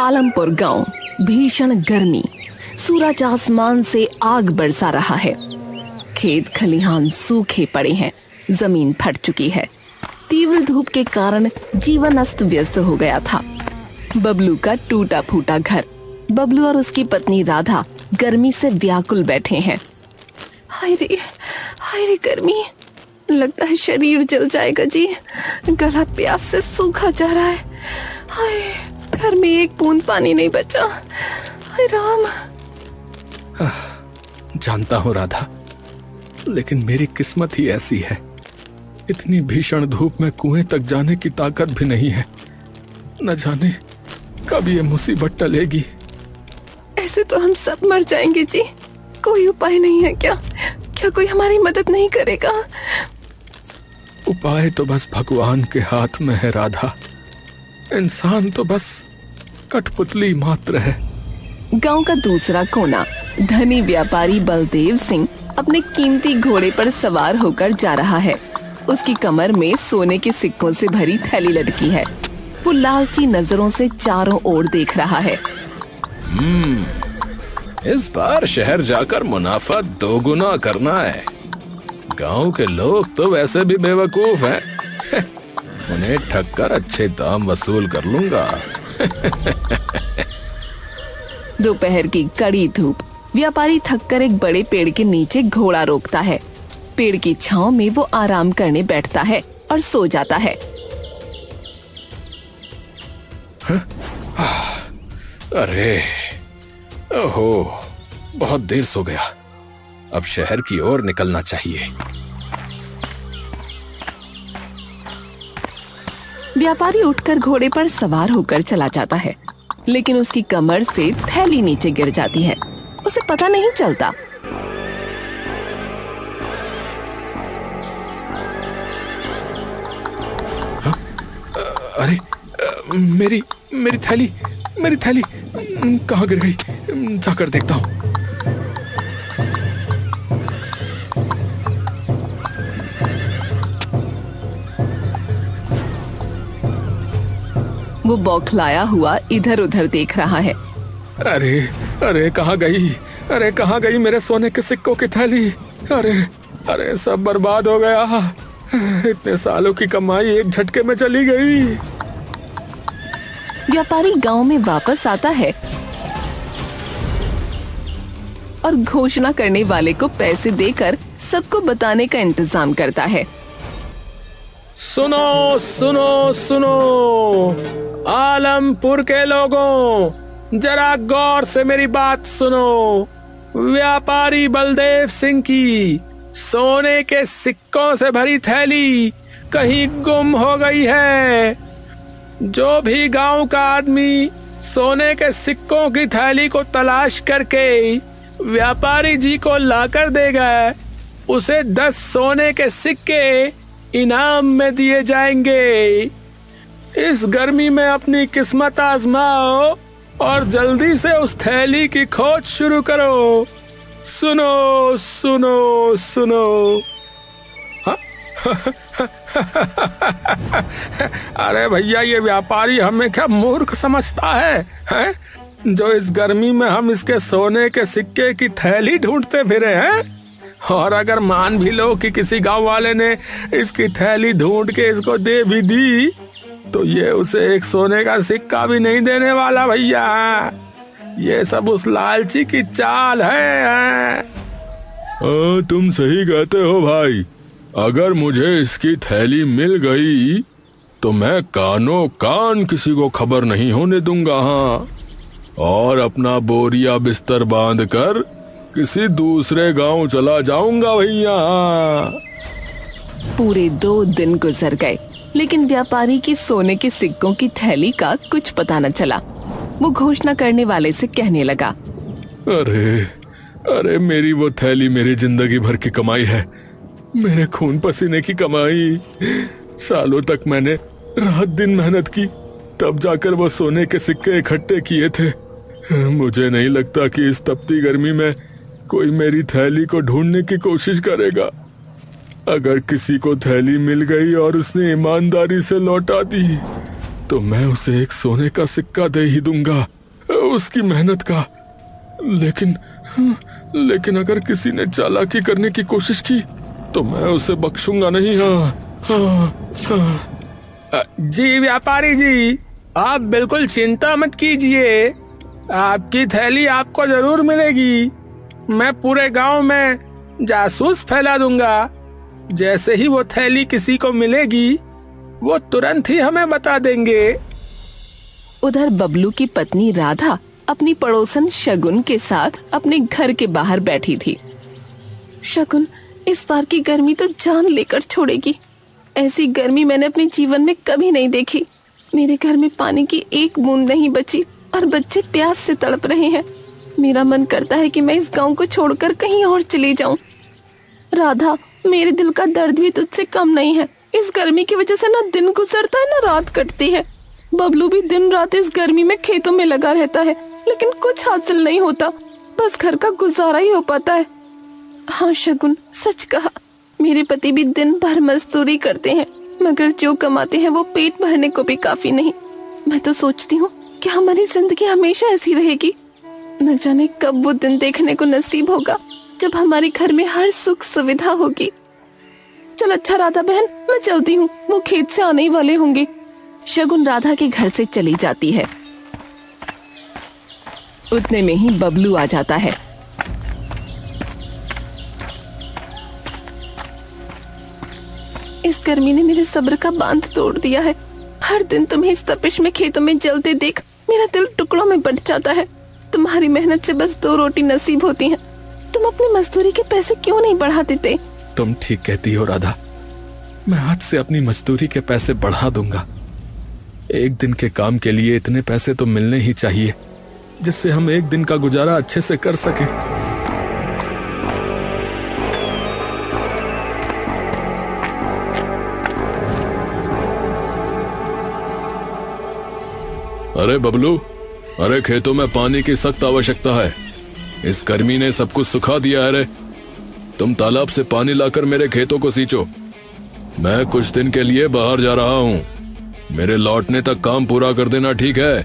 आलमपुर गांव। भीषण गर्मी, सूरज आसमान से आग बरसा रहा है। खेत खलिहान सूखे पड़े हैं, जमीन फट चुकी है। तीव्र धूप के कारण जीवन अस्त व्यस्त हो गया था। बबलू का टूटा फूटा घर। बबलू और उसकी पत्नी राधा गर्मी से व्याकुल बैठे हैं। हाय रे गर्मी, लगता है शरीर जल जाएगा जी। गला प्यास से सूखा जा रहा है। हाय, घर में एक बूंद पानी नहीं बचा। हाय राम। जानता हूँ राधा, लेकिन मेरी किस्मत ही ऐसी है। इतनी भीषण धूप में कुएं तक जाने की ताकत भी नहीं है। न जाने कब ये मुसीबत टलेगी। ऐसे तो हम सब मर जाएंगे जी। कोई उपाय नहीं है क्या? क्या कोई हमारी मदद नहीं करेगा? उपाय तो बस भगवान के हाथ में है राधा। इंसान तो बस कठपुतली मात्र है। गांव का दूसरा कोना। धनी व्यापारी बलदेव सिंह अपने कीमती घोड़े पर सवार होकर जा रहा है। उसकी कमर में सोने के सिक्कों से भरी थैली लटकी है। वो लालची नजरों से चारों ओर देख रहा है। इस बार शहर जाकर मुनाफा दोगुना करना है। गांव के लोग तो वैसे भी बेवकूफ हैं। उन्हें ठग कर अच्छे दाम वसूल कर लूंगा। दोपहर की कड़ी धूप। व्यापारी थककर एक बड़े पेड़ के नीचे घोड़ा रोकता है। पेड़ की छांव में वो आराम करने बैठता है और सो जाता है। अरे ओहो, बहुत देर सो गया। अब शहर की ओर निकलना चाहिए। व्यापारी उठकर घोड़े पर सवार होकर चला जाता है, लेकिन उसकी कमर से थैली नीचे गिर जाती है। उसे पता नहीं चलता। अरे मेरी थैली कहाँ गिर गई? जाकर देखता हूँ। वो बौखलाया हुआ इधर उधर देख रहा है। अरे कहाँ गई? अरे कहाँ गई मेरे सोने के सिक्कों की थैली? अरे सब बर्बाद हो गया। इतने सालों की कमाई एक झटके में चली गई। व्यापारी गांव में वापस आता है और घोषणा करने वाले को पैसे देकर सबको बताने का इंतजाम करता है। सुनो सुनो सुनो, आलमपुर के लोगों, जरा गौर से मेरी बात सुनो। व्यापारी बलदेव सिंह की सोने के सिक्कों से भरी थैली कहीं गुम हो गई है। जो भी गांव का आदमी सोने के सिक्कों की थैली को तलाश करके व्यापारी जी को लाकर देगा, उसे 10 सोने के सिक्के इनाम में दिए जाएंगे। इस गर्मी में अपनी किस्मत आजमाओ और जल्दी से उस थैली की खोज शुरू करो। सुनो सुनो सुनो। अरे भैया, ये व्यापारी हमें क्या मूर्ख समझता है? जो इस गर्मी में हम इसके सोने के सिक्के की थैली ढूंढते फिरे हैं। और अगर मान भी लो कि किसी गांव वाले ने इसकी थैली ढूंढ के इसको दे भी दी, तो ये उसे एक सोने का सिक्का भी नहीं देने वाला भैया। ये सब उस लालची की चाल है। तुम सही कहते हो भाई। अगर मुझे इसकी थैली मिल गई तो मैं कानों कान किसी को खबर नहीं होने दूंगा। हाँ, और अपना बोरिया बिस्तर बांधकर किसी दूसरे गांव चला जाऊंगा भैया। पूरे 2 दिन गुजर गए, लेकिन व्यापारी की सोने के सिक्कों की थैली का कुछ पता न चला। वो घोषणा करने वाले से कहने लगा, अरे मेरी वो थैली मेरी जिंदगी भर की कमाई है। मेरे खून पसीने की कमाई। सालों तक मैंने रात दिन मेहनत की, तब जाकर वो सोने के सिक्के इकट्ठे किए थे। मुझे नहीं लगता कि इस तपती गर्मी में कोई मेरी थैली को ढूंढने की कोशिश करेगा। अगर किसी को थैली मिल गई और उसने ईमानदारी से लौटा दी तो मैं उसे एक सोने का सिक्का दे ही दूंगा, उसकी मेहनत का। लेकिन अगर किसी ने चालाकी करने की कोशिश की तो मैं उसे बख्शूंगा नहीं। जी व्यापारी जी, आप बिल्कुल चिंता मत कीजिए, आपकी थैली आपको जरूर मिलेगी। मैं पूरे गांव में जासूस फैला दूंगा। जैसे ही वो थैली किसी को मिलेगी वो तुरंत ही हमें बता देंगे। उधर बबलू की पत्नी राधा अपनी पड़ोसन शगुन के साथ अपने घर के बाहर बैठी थी। शगुन, इस बार की गर्मी तो जान लेकर छोड़ेगी। ऐसी गर्मी मैंने अपने जीवन में कभी नहीं देखी। मेरे घर में पानी की एक बूंद नहीं बची और बच्चे प्यास से तड़प रहे हैं। मेरा मन करता है कि मैं इस गांव को छोड़कर कहीं और चली जाऊं। राधा, मेरे दिल का दर्द भी तुझसे कम नहीं है। इस गर्मी की वजह से ना दिन गुजरता है ना रात कटती है। बबलू भी दिन रात इस गर्मी में खेतों में लगा रहता है, लेकिन कुछ हासिल नहीं होता। बस घर का गुजारा ही हो पाता है। हाँ शगुन, सच कहा। मेरे पति भी दिन भर मजदूरी करते हैं, मगर जो कमाते हैं वो पेट भरने को भी काफी नहीं। मैं तो सोचती हूँ कि हमारी जिंदगी हमेशा ऐसी रहेगी। न जाने कब वो दिन देखने को नसीब होगा जब हमारे घर में हर सुख सुविधा होगी। चल अच्छा राधा बहन, मैं चलती हूँ, वो खेत से आने ही वाले होंगे। शगुन राधा के घर से चली जाती है। उतने में ही बबलू आ जाता है। इस गर्मी ने मेरे सब्र का बांध तोड़ दिया है। हर दिन तुम्हें इस तपिश में खेतों में जलते देख मेरा दिल टुकड़ों में बंट जाता है। तुम्हारी मेहनत से बस 2 रोटी नसीब होती हैं। तुम अपनी मजदूरी के पैसे क्यों नहीं बढ़ा देते? तुम ठीक कहती हो राधा, मैं आज से अपनी मजदूरी के पैसे बढ़ा दूंगा। एक दिन के काम के लिए इतने पैसे तो मिलने ही चाहिए जिससे हम एक दिन का गुजारा अच्छे से कर सकें। अरे बबलू, अरे खेतों में पानी की सख्त आवश्यकता है। इस गर्मी ने सब कुछ सुखा दिया है रे। तुम तालाब से पानी लाकर मेरे खेतों को सींचो। मैं कुछ दिन के लिए बाहर जा रहा हूँ, मेरे लौटने तक काम पूरा कर देना, ठीक है?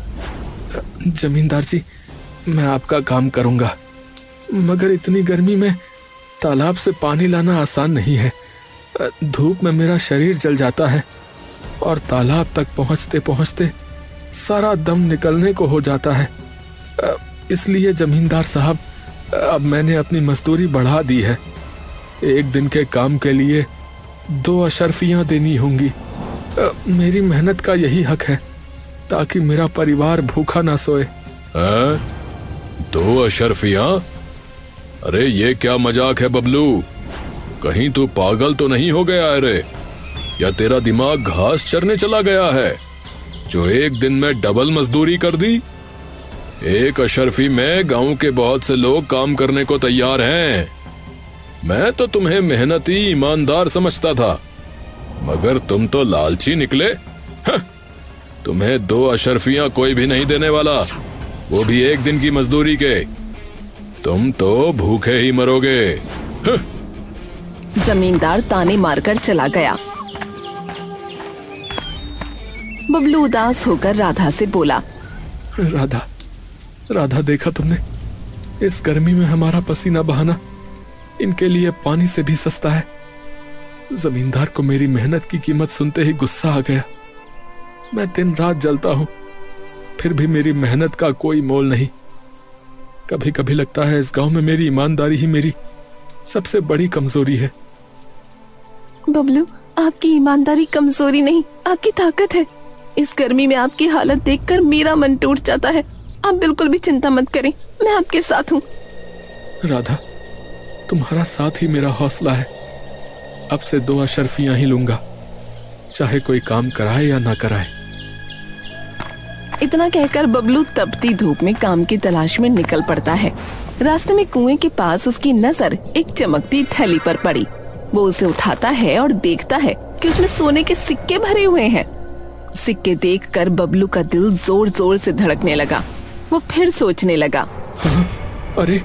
जमींदार जी, मैं आपका काम करूंगा, मगर इतनी गर्मी में तालाब से पानी लाना आसान नहीं है। धूप में मेरा शरीर जल जाता है और तालाब तक पहुंचते पहुंचते सारा दम निकलने को हो जाता है। इसलिए जमींदार साहब, अब मैंने अपनी मजदूरी बढ़ा दी है। एक दिन के काम के लिए 2 अशर्फियां देनी होंगी। मेरी मेहनत का यही हक है ताकि मेरा परिवार भूखा ना सोए। 2 अशर्फियां? अरे ये क्या मजाक है बबलू? कहीं तू पागल तो नहीं हो गया है रे? या तेरा दिमाग घास चरने चला गया है जो एक दिन में डबल मजदूरी कर दी? एक अशर्फी में गांव के बहुत से लोग काम करने को तैयार हैं। मैं तो तुम्हें मेहनती ईमानदार समझता था, मगर तुम तो लालची निकले। तुम्हें 2 अशर्फियां कोई भी नहीं देने वाला, वो भी एक दिन की मजदूरी के। तुम तो भूखे ही मरोगे। जमींदार ताने मारकर चला गया। बबलू उदास होकर राधा से बोला, राधा, राधा, देखा तुमने? इस गर्मी में हमारा पसीना बहाना इनके लिए पानी से भी सस्ता है। जमींदार को मेरी मेहनत की कीमत सुनते ही गुस्सा आ गया। मैं दिन रात जलता हूं, फिर भी मेरी मेहनत का कोई मोल नहीं। कभी कभी लगता है इस गांव में मेरी ईमानदारी ही मेरी सबसे बड़ी कमजोरी है। बबलू, आपकी ईमानदारी कमजोरी नहीं, आपकी ताकत है। इस गर्मी में आपकी हालत देखकर मेरा मन टूट जाता है। आप बिल्कुल भी चिंता मत करें, मैं आपके साथ हूँ। राधा, तुम्हारा साथ ही मेरा हौसला है। अब से 2 अशर्फियां ही लूंगा, चाहे कोई काम कराए या ना कराए। इतना कहकर बबलू तपती धूप में काम की तलाश में निकल पड़ता है। रास्ते में कुएं के पास उसकी नजर एक चमकती थैली पर पड़ी। वो उसे उठाता है और देखता है कि उसमें सोने के सिक्के भरे हुए हैं। सिक्के देखकर बबलू का दिल जोर जोर से धड़कने लगा। वो फिर सोचने लगा, हाँ, अरे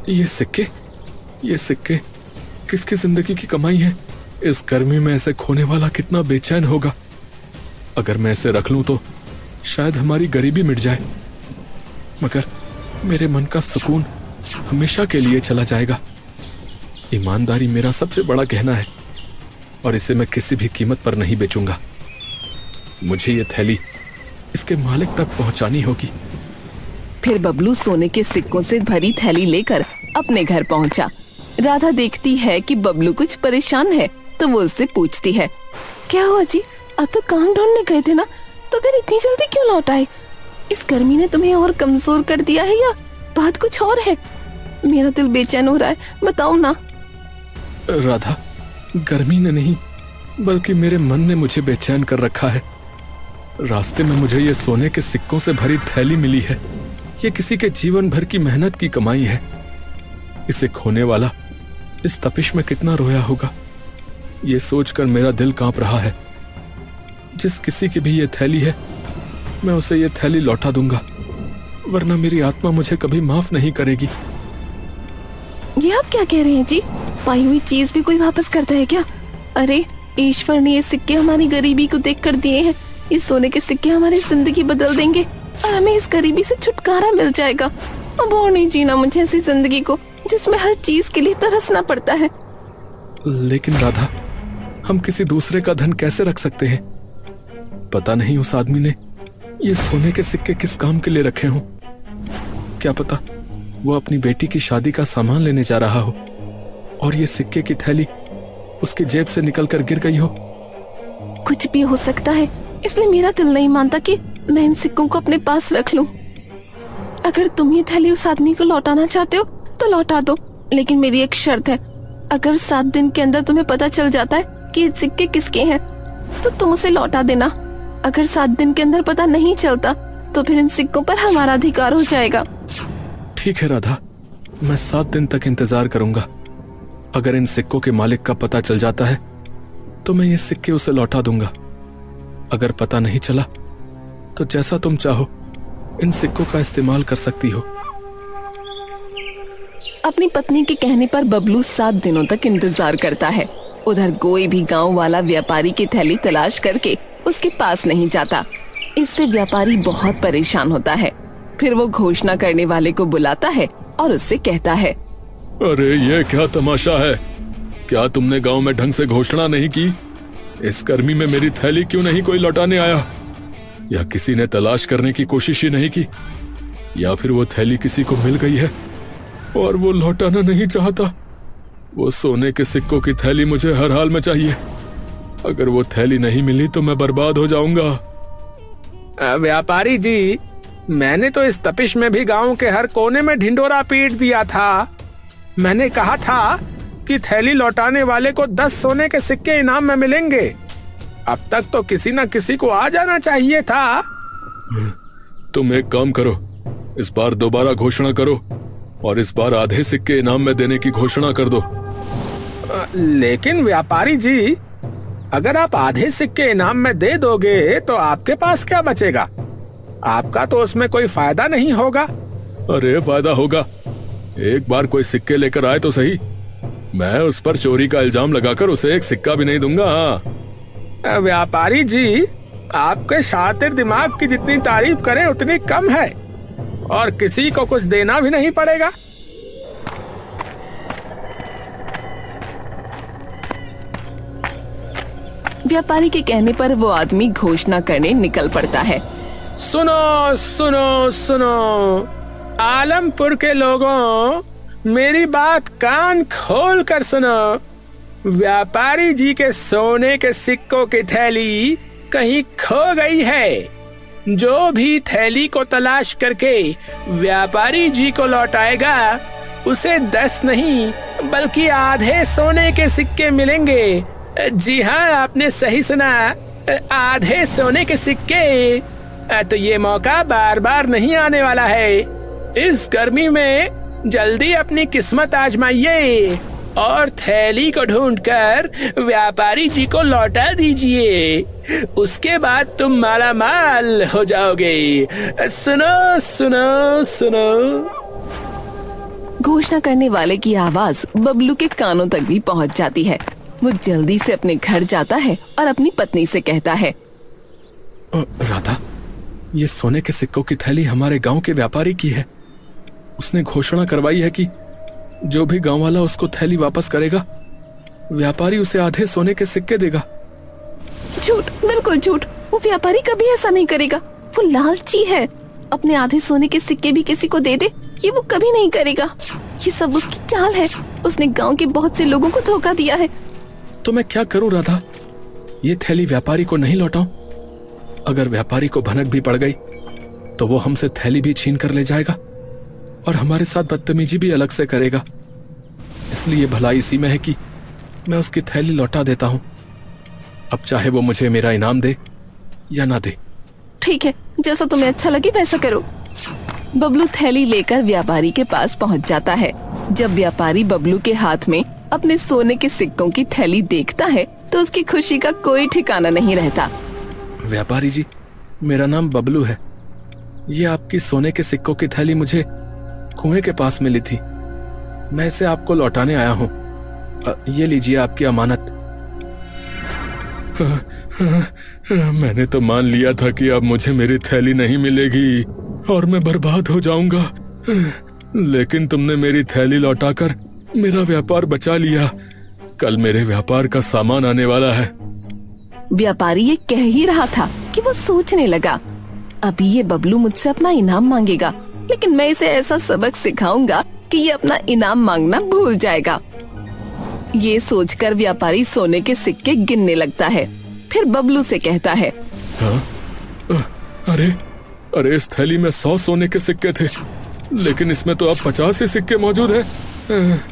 ये सिक्के किसकी जिंदगी की कमाई है? इस गर्मी में ऐसे खोने वाला कितना बेचैन होगा। अगर मैं इसे रख लूं तो शायद हमारी गरीबी मिट जाए, मगर मेरे मन का सुकून हमेशा के लिए चला जाएगा। ईमानदारी मेरा सबसे बड़ा गहना है और इसे मैं किसी भी कीमत पर नहीं बेचूंगा। मुझे ये थैली इसके मालिक तक पहुंचानी होगी। फिर बबलू सोने के सिक्कों से भरी थैली लेकर अपने घर पहुंचा। राधा देखती है कि बबलू कुछ परेशान है तो वो उससे पूछती है, क्या हुआ जी, अब तो काम ढूंढने गए थे ना, तो फिर इतनी जल्दी क्यों लौट आए? इस गर्मी ने तुम्हें और कमजोर कर दिया है या बात कुछ और है? मेरा दिल बेचैन हो रहा है, बताओ ना। राधा, गर्मी ने नहीं बल्कि मेरे मन ने मुझे बेचैन कर रखा है। रास्ते में मुझे ये सोने के सिक्कों से भरी थैली मिली है। ये किसी के जीवन भर की मेहनत की कमाई है। इसे खोने वाला इस तपिश में कितना रोया होगा, ये सोचकर मेरा दिल कांप रहा है। जिस किसी की भी ये थैली है, मैं उसे ये थैली लौटा दूंगा, वरना मेरी आत्मा मुझे कभी माफ नहीं करेगी। ये आप क्या कह रहे हैं जी? पाई हुई चीज भी कोई वापस करता है क्या? अरे ईश्वर ने ये सिक्के हमारी गरीबी को देख कर दिए हैं। ये सोने के सिक्के हमारी जिंदगी बदल देंगे और हमें इस गरीबी से छुटकारा मिल जाएगा। अब और नहीं जीना मुझे ऐसी जिंदगी को जिसमें हर चीज के लिए तरसना पड़ता है। लेकिन राधा, हम किसी दूसरे का धन कैसे रख सकते हैं? पता नहीं उस आदमी ने ये सोने के सिक्के किस काम के लिए रखे हों। क्या पता वो अपनी बेटी की शादी का सामान लेने जा रहा हो और ये सिक्के की थैली उसकी जेब से निकलकर गिर गई हो। कुछ भी हो सकता है, इसलिए मेरा दिल नहीं मानता कि मैं इन सिक्कों को अपने पास रख लूं। अगर तुम ये थैली उस आदमी को लौटाना चाहते हो तो लौटा दो, लेकिन मेरी एक शर्त है। अगर 7 दिन के अंदर तुम्हें पता चल जाता है कि ये सिक्के किसके हैं तो तुम उसे लौटा देना। अगर 7 दिन के अंदर पता नहीं चलता तो फिर इन सिक्कों पर हमारा अधिकार हो जाएगा। ठीक है राधा, मैं 7 दिन तक इंतजार करूंगा। अगर इन सिक्कों के मालिक का पता चल जाता है तो मैं ये सिक्के उसे लौटा दूंगा। अगर पता नहीं चला तो जैसा तुम चाहो इन सिक्कों का इस्तेमाल कर सकती हो। अपनी पत्नी के कहने पर बबलू 7 दिनों तक इंतजार करता है। उधर कोई भी गांव वाला व्यापारी की थैली तलाश करके उसके पास नहीं जाता। इससे व्यापारी बहुत परेशान होता है। फिर वो घोषणा करने वाले को बुलाता है और उससे कहता है, अरे ये क्या तमाशा है? क्या तुमने गांव में ढंग से घोषणा नहीं की? इस गर्मी में मेरी थैली क्यों नहीं कोई लौटाने आया? या किसी ने तलाश करने की कोशिश ही नहीं की? या फिर वो थैली किसी को मिल गई है और वो लौटाना नहीं चाहता? वो सोने के सिक्कों की थैली मुझे हर हाल में चाहिए। अगर वो थैली नहीं मिली तो मैं बर्बाद हो जाऊंगा। व्यापारी जी, मैंने तो इस तपिश में भी गांव के हर कोने में ढिंडोरा पीट दिया था। मैंने कहा था कि थैली लौटाने वाले को 10 सोने के सिक्के इनाम में मिलेंगे। अब तक तो किसी न किसी को आ जाना चाहिए था। तुम एक काम करो, इस बार दोबारा घोषणा करो और इस बार आधे सिक्के इनाम में देने की घोषणा कर दो। लेकिन व्यापारी जी, अगर आप आधे सिक्के इनाम में दे दोगे तो आपके पास क्या बचेगा? आपका तो उसमें कोई फायदा नहीं होगा। अरे फायदा होगा। एक बार कोई सिक्के लेकर आए तो सही, मैं उस पर चोरी का इल्जाम लगाकर उसे एक सिक्का भी नहीं दूंगा। व्यापारी जी, आपके शातिर दिमाग की जितनी तारीफ करें उतनी कम है और किसी को कुछ देना भी नहीं पड़ेगा। व्यापारी के कहने पर वो आदमी घोषणा करने निकल पड़ता है। सुनो सुनो सुनो, आलमपुर के लोगों, मेरी बात कान खोल कर सुनो। व्यापारी जी के सोने के सिक्कों की थैली कहीं खो गई है। जो भी थैली को तलाश करके व्यापारी जी को लौटाएगा उसे 10 नहीं बल्कि आधे सोने के सिक्के मिलेंगे। जी हाँ, आपने सही सुना, आधे सोने के सिक्के। तो ये मौका बार बार नहीं आने वाला है। इस गर्मी में जल्दी अपनी किस्मत आजमाइए और थैली को ढूंढकर व्यापारी जी को लौटा दीजिए। उसके बाद तुम माला माल हो जाओगे। सुनो सुनो सुनो। घोषणा करने वाले की आवाज बबलू के कानों तक भी पहुंच जाती है। वो जल्दी से अपने घर जाता है और अपनी पत्नी से कहता है, राधा, ये सोने के सिक्कों की थैली हमारे गांव के व्यापारी की है। उसने घोषणा करवाई है कि जो भी गांव वाला उसको थैली वापस करेगा, व्यापारी उसे आधे सोने के सिक्के देगा। झूठ, बिल्कुल झूठ। वो व्यापारी कभी ऐसा नहीं करेगा। वो लालची है। अपने आधे सोने के सिक्के भी किसी को दे दे, ये वो कभी नहीं करेगा। ये सब उसकी चाल है। उसने गांव के बहुत से लोगों को धोखा दिया है। तो मैं क्या करूं राधा? ये थैली व्यापारी को नहीं लौटाऊं? अगर व्यापारी को भनक भी पड़ गई तो वो हमसे थैली भी छीन कर ले जाएगा और हमारे साथ बदतमीजी भी अलग से करेगा। इसलिए भलाई इसी में है कि मैं उसकी थैली लौटा देता हूं। अब चाहे वो मुझे मेरा इनाम दे या ना दे। ठीक है, जैसा तुम्हें अच्छा लगे वैसा करो। बबलू थैली लेकर व्यापारी के पास पहुंच जाता है। जब व्यापारी बबलू के हाथ में अपने सोने के सिक्कों की थैली देखता है तो उसकी खुशी का कोई ठिकाना नहीं रहता। व्यापारी जी, मेरा नाम बबलू है। ये आपकी सोने के सिक्कों की थैली मुझे कुएं के पास मिली थी। मैं इसे आपको लौटाने आया हूँ। ये लीजिए आपकी अमानत। मैंने तो मान लिया था कि अब मुझे मेरी थैली नहीं मिलेगी और मैं बर्बाद हो जाऊंगा, लेकिन तुमने मेरी थैली लौटाकर मेरा व्यापार बचा लिया। कल मेरे व्यापार का सामान आने वाला है। व्यापारी ये कह ही रहा था कि वो सोचने लगा, अभी ये बबलू मुझसे अपना इनाम मांगेगा, लेकिन मैं इसे ऐसा सबक सिखाऊंगा कि ये अपना इनाम मांगना भूल जाएगा। ये सोचकर व्यापारी सोने के सिक्के गिनने लगता है। फिर बबलू से कहता है, अरे इस थैली में 100 सोने के सिक्के थे, लेकिन इसमें तो अब 50 ही सिक्के मौजूद हैं।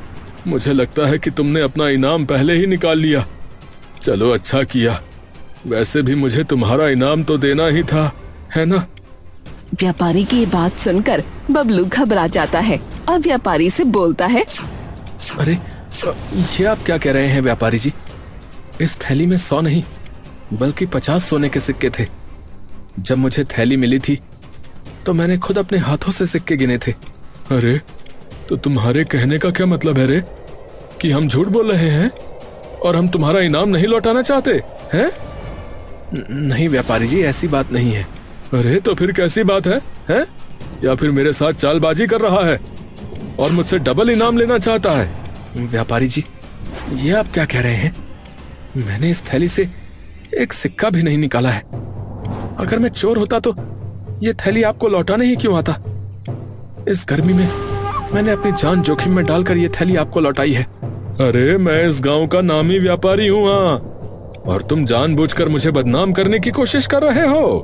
मुझे लगता है कि तुमने अपना इनाम पहले ही निकाल लिया। चलो अच्छा किया, वैसे भी मुझे तुम्हारा इनाम तो देना ही था, है ना? व्यापारी की ये बात सुनकर बबलू घबरा जाता है और व्यापारी से बोलता है, अरे ये आप क्या कह रहे हैं व्यापारी जी? इस थैली में 100 नहीं बल्कि 50 सोने के सिक्के थे। जब मुझे थैली मिली थी तो मैंने खुद अपने हाथों से सिक्के गिने थे। अरे तो तुम्हारे कहने का क्या मतलब है रे? कि हम झूठ बोल रहे हैं और हम तुम्हारा इनाम नहीं लौटाना चाहते हैं? नहीं व्यापारी जी, ऐसी बात नहीं है। अरे तो फिर कैसी बात है, हैं? या फिर मेरे साथ चालबाजी कर रहा है और मुझसे डबल इनाम लेना चाहता है? व्यापारी जी, ये आप क्या कह रहे हैं? मैंने इस थैली से एक सिक्का भी नहीं निकाला है। अगर मैं चोर होता तो ये थैली आपको लौटाने ही क्यों आता? इस गर्मी में मैंने अपनी जान जोखिम में डालकर ये थैली आपको लौटाई है। अरे मैं इस गांव का नामी व्यापारी हूँ, और तुम जानबूझकर मुझे बदनाम करने की कोशिश कर रहे हो।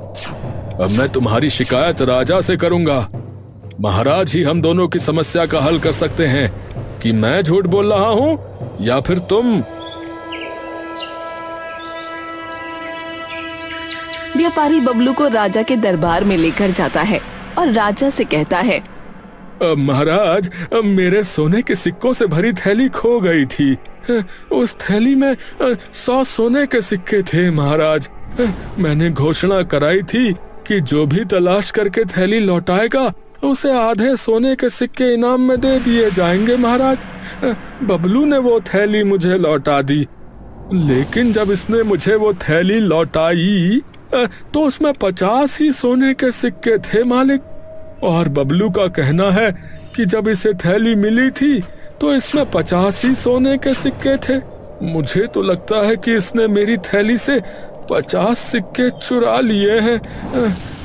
अब मैं तुम्हारी शिकायत राजा से करूंगा। महाराज ही हम दोनों की समस्या का हल कर सकते हैं कि मैं झूठ बोल रहा हूँ या फिर तुम। व्यापारी बबलू को राजा के दरबार में लेकर जाता है और राजा से कहता है, महाराज, मेरे सोने के सिक्कों से भरी थैली खो गई थी। उस थैली में 100 सोने के सिक्के थे महाराज। मैंने घोषणा कराई थी कि जो भी तलाश करके थैली लौटाएगा उसे आधे सोने के सिक्के इनाम में दे दिए जाएंगे महाराज। बबलू ने वो थैली मुझे लौटा दी, लेकिन जब इसने मुझे वो थैली लौटाई तो उसमें 50 ही सोने के सिक्के थे मालिक। और बबलू का कहना है कि जब इसे थैली मिली थी तो इसमें 50 ही सोने के सिक्के थे। मुझे तो लगता है कि इसने मेरी थैली से 50 सिक्के चुरा लिए हैं।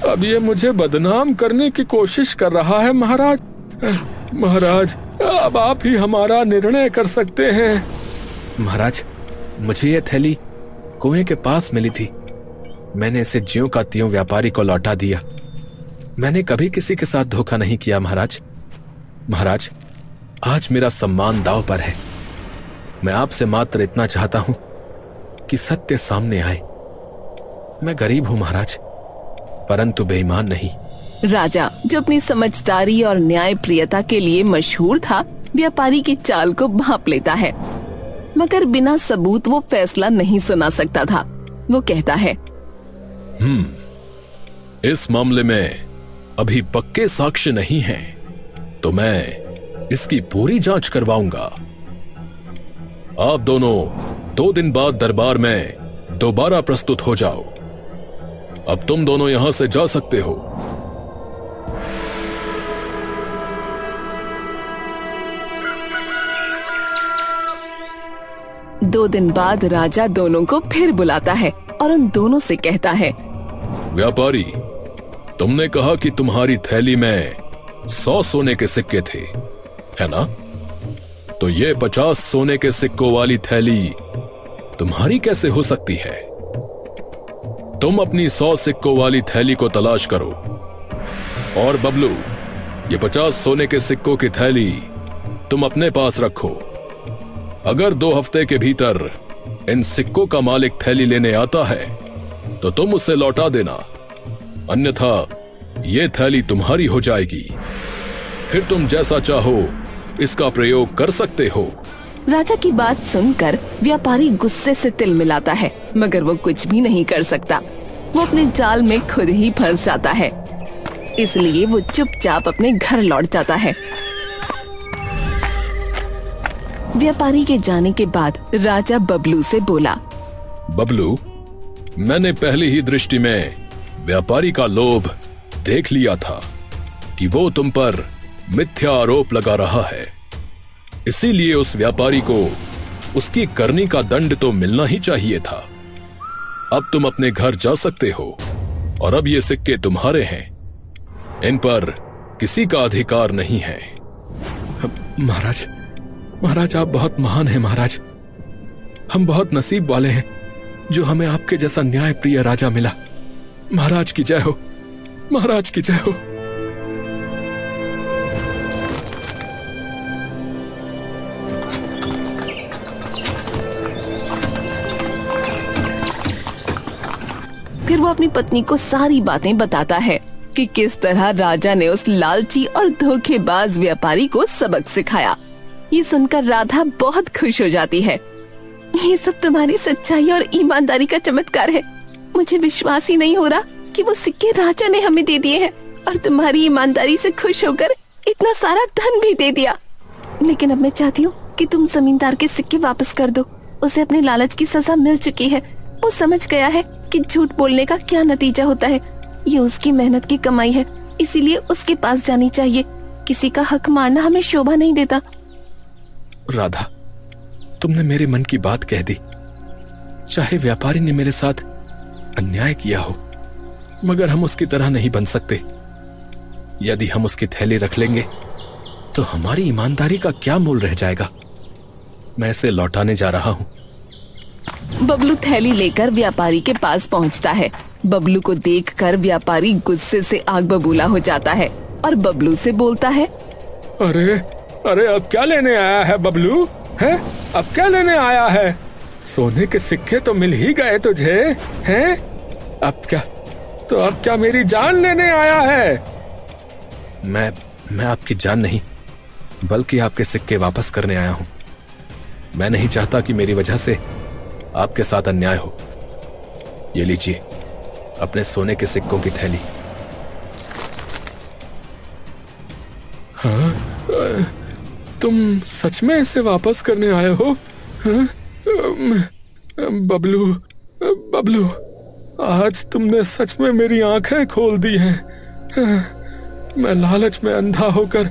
अब ये मुझे बदनाम करने की कोशिश कर रहा है महाराज। महाराज, अब आप ही हमारा निर्णय कर सकते हैं। महाराज, मुझे ये थैली कुएं के पास मिली थी। मैंने इसे ज्यों का त्यों व्यापारी को लौटा दिया। मैंने कभी किसी के साथ धोखा नहीं किया महाराज। महाराज, आज मेरा सम्मान दांव पर है। मैं आपसे मात्र इतना चाहता हूं कि सत्य सामने आए। मैं गरीब हूं महाराज, परंतु बेईमान नहीं। राजा, जो अपनी समझदारी और न्यायप्रियता के लिए मशहूर था, व्यापारी की चाल को भांप लेता है, मगर बिना सबूत वो फैसला नहीं सुना सकता था। वो कहता है, इस मामले में अभी पक्के साक्ष्य नहीं हैं, तो मैं इसकी पूरी जांच करवाऊंगा। आप दोनों 2 दिन बाद दरबार में दोबारा प्रस्तुत हो जाओ। अब तुम दोनों यहां से जा सकते हो। 2 दिन बाद राजा दोनों को फिर बुलाता है और उन दोनों से कहता है, व्यापारी, तुमने कहा कि तुम्हारी थैली में 100 सोने के सिक्के थे, है ना? तो ये 50 सोने के सिक्कों वाली थैली तुम्हारी कैसे हो सकती है? तुम अपनी 100 सिक्कों वाली थैली को तलाश करो। और बबलू, ये 50 सोने के सिक्कों की थैली तुम अपने पास रखो। अगर 2 हफ्ते के भीतर इन सिक्कों का मालिक थैली लेने आता है तो तुम उसे लौटा देना, अन्यथा ये थैली तुम्हारी हो जाएगी। फिर तुम जैसा चाहो इसका प्रयोग कर सकते हो। राजा की बात सुनकर व्यापारी गुस्से से तिल मिलाता है, मगर वो कुछ भी नहीं कर सकता। वो अपने जाल में खुद ही फंस जाता है, इसलिए वो चुपचाप अपने घर लौट जाता है। व्यापारी के जाने के बाद राजा बबलू से बोला, बबलू, मैंने पहली ही दृष्टि में व्यापारी का लोभ देख लिया था कि वो तुम पर मिथ्या आरोप लगा रहा है। इसीलिए उस व्यापारी को उसकी करनी का दंड तो मिलना ही चाहिए था। अब तुम अपने घर जा सकते हो और अब ये सिक्के तुम्हारे हैं, इन पर किसी का अधिकार नहीं है। महाराज, महाराज आप बहुत महान हैं महाराज। हम बहुत नसीब वाले हैं जो हमें आपके जैसा न्याय प्रिय राजा मिला। महाराज की जय हो, महाराज की जय हो। फिर वो अपनी पत्नी को सारी बातें बताता है कि किस तरह राजा ने उस लालची और धोखेबाज व्यापारी को सबक सिखाया। ये सुनकर राधा बहुत खुश हो जाती है। ये सब तुम्हारी सच्चाई और ईमानदारी का चमत्कार है। मुझे विश्वास ही नहीं हो रहा कि वो सिक्के राजा ने हमें दे दिए हैं और तुम्हारी ईमानदारी से खुश होकर इतना सारा धन भी दे दिया। लेकिन अब मैं चाहती हूँ कि तुम जमींदार के सिक्के वापस कर दो। उसे अपने लालच की सजा मिल चुकी है। वो समझ गया है कि झूठ बोलने का क्या नतीजा होता है। ये उसकी मेहनत की कमाई है, इसीलिए उसके पास जानी चाहिए। किसी का हक मारना हमें शोभा नहीं देता। राधा, तुमने मेरे मन की बात कह दी। चाहे व्यापारी ने मेरे साथ अन्याय किया हो, मगर हम उसकी तरह नहीं बन सकते। यदि हम उसकी थैली रख लेंगे तो हमारी ईमानदारी का क्या मोल रह जाएगा। मैं इसे लौटाने जा रहा हूं। बबलू थैली लेकर व्यापारी के पास पहुंचता है। बबलू को देखकर व्यापारी गुस्से से आग बबूला हो जाता है और बबलू से बोलता है, अरे अरे, अब क्या लेने आया है बबलू? हैं? अब क्या लेने आया है? सोने के सिक्के तो मिल ही गए तुझे, हैं? अब क्या? तो अब क्या मेरी जान लेने आया है? मैं आपकी जान नहीं, बल्कि आपके सिक्के वापस करने आया हूं। मैं नहीं चाहता कि मेरी वजह से आपके साथ अन्याय हो। ये लीजिए अपने सोने के सिक्कों की थैली। हाँ, तुम सच में इसे वापस करने आए हो? हाँ? बबलू, बबलू, आज तुमने सच में मेरी आंखें खोल दी हैं। हाँ, मैं लालच में अंधा होकर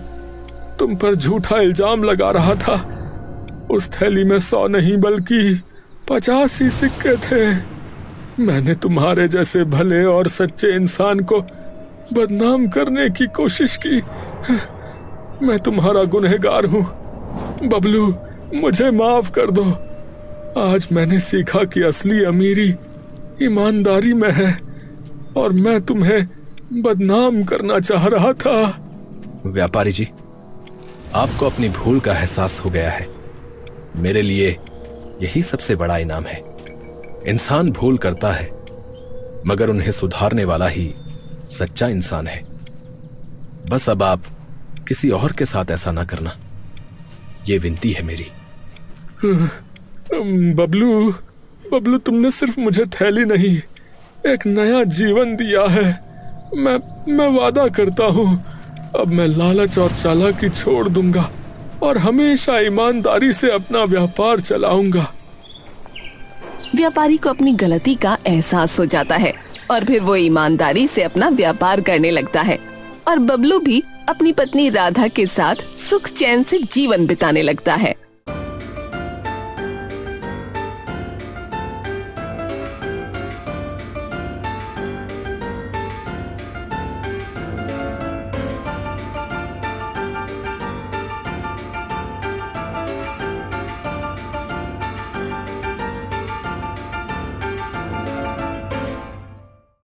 तुम पर झूठा इल्जाम लगा रहा था। उस थैली में 100 नहीं बल्कि 50 ही सिक्के थे। मैंने तुम्हारे जैसे भले और सच्चे इंसान को बदनाम करने की कोशिश की। मैं तुम्हारा गुनहगार हूँ बबलू, मुझे माफ कर दो। आज मैंने सीखा कि असली अमीरी ईमानदारी में है और मैं तुम्हें बदनाम करना चाह रहा था। व्यापारी जी, आपको अपनी भूल का एहसास हो गया है। मेरे लिए यही सबसे बड़ा इनाम है। इंसान भूल करता है, मगर उन्हें सुधारने वाला ही सच्चा इंसान है। बस अब आप किसी और के साथ ऐसा ना करना, ये विनती है मेरी। बबलू, बबलू, तुमने सिर्फ मुझे थैली नहीं, एक नया जीवन दिया है। मैं वादा करता हूँ, अब मैं लालच और चालाकी छोड़ दूंगा और हमेशा ईमानदारी से अपना व्यापार चलाऊंगा। व्यापारी को अपनी गलती का एहसास हो जाता है और फिर वो ईमानदारी से अपना व्यापार करने लगता है और बबलू भी अपनी पत्नी राधा के साथ सुख चैन से जीवन बिताने लगता है।